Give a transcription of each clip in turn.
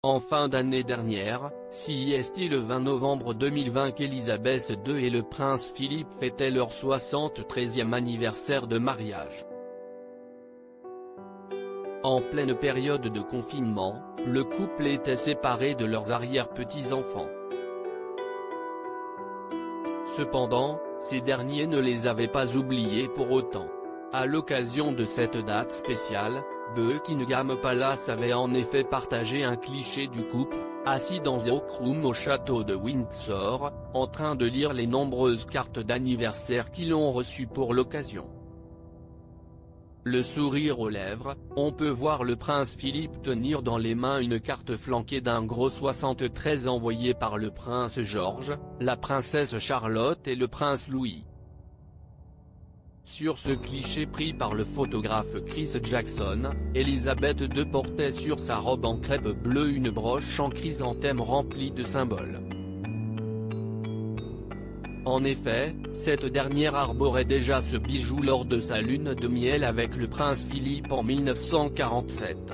En fin d'année dernière, CIST le 20 novembre 2020 qu'Elisabeth II et le prince Philippe fêtaient leur 73e anniversaire de mariage. En pleine période de confinement, le couple était séparé de leurs arrière-petits-enfants. Cependant, ces derniers ne les avaient pas oubliés pour autant. À l'occasion de cette date spéciale, Buckingham Palace avait en effet partagé un cliché du couple, assis dans un oak room au château de Windsor, en train de lire les nombreuses cartes d'anniversaire qu'ils ont reçues pour l'occasion. Le sourire aux lèvres, on peut voir le prince Philippe tenir dans les mains une carte flanquée d'un gros 73 envoyé par le prince George, la princesse Charlotte et le prince Louis. Sur ce cliché pris par le photographe Chris Jackson, Elisabeth II portait sur sa robe en crêpe bleue une broche en chrysanthème remplie de symboles. En effet, cette dernière arborait déjà ce bijou lors de sa lune de miel avec le prince Philippe en 1947.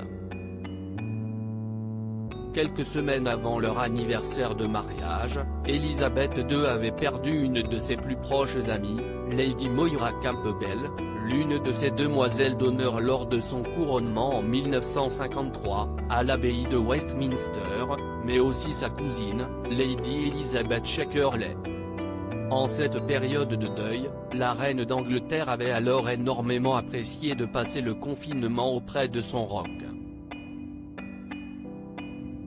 Quelques semaines avant leur anniversaire de mariage, Elisabeth II avait perdu une de ses plus proches amies, Lady Moira Campbell, l'une de ses demoiselles d'honneur lors de son couronnement en 1953, à l'abbaye de Westminster, mais aussi sa cousine, Lady Elizabeth Shirley. En cette période de deuil, la reine d'Angleterre avait alors énormément apprécié de passer le confinement auprès de son roc.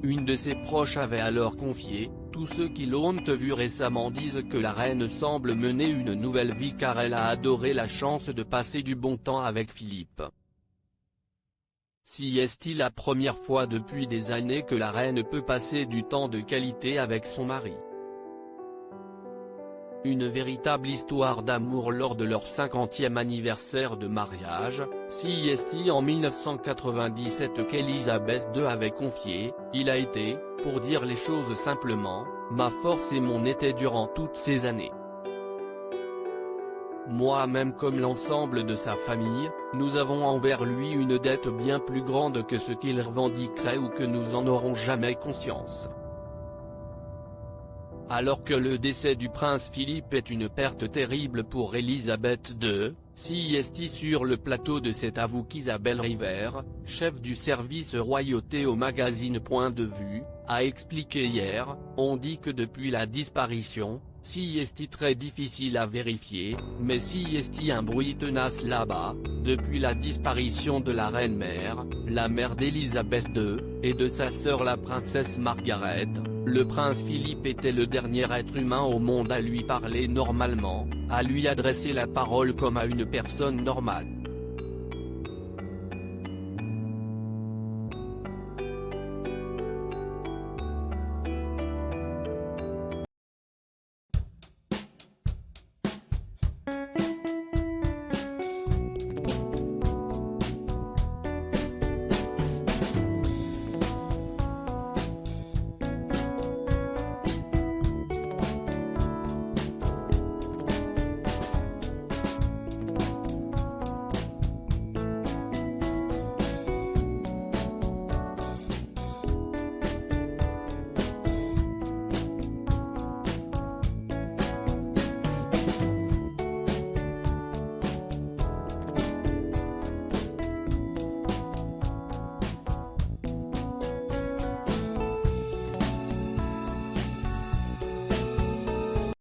Une de ses proches avait alors confié, « Tous ceux qui l'ont vue récemment disent que la reine semble mener une nouvelle vie car elle a adoré la chance de passer du bon temps avec Philippe. » Si est-il la première fois depuis des années que la reine peut passer du temps de qualité avec son mari. Une véritable histoire d'amour lors de leur 50e anniversaire de mariage, CIST en 1997 qu'Elisabeth II avait confié, « Il a été, pour dire les choses simplement, ma force et mon été durant toutes ces années. Moi-même comme l'ensemble de sa famille, nous avons envers lui une dette bien plus grande que ce qu'il revendiquerait ou que nous en aurons jamais conscience. » Alors que le décès du prince Philippe est une perte terrible pour Elisabeth II, CIST sur le plateau de cet avoue qu'Isabelle Rivers, chef du service royauté au magazine Point de Vue, a expliqué hier, on dit que depuis la disparition, CIST très difficile à vérifier, mais CIST un bruit tenace là-bas, depuis la disparition de la reine-mère, la mère d'Elisabeth II, et de sa sœur la princesse Margaret, le prince Philippe était le dernier être humain au monde à lui parler normalement, à lui adresser la parole comme à une personne normale.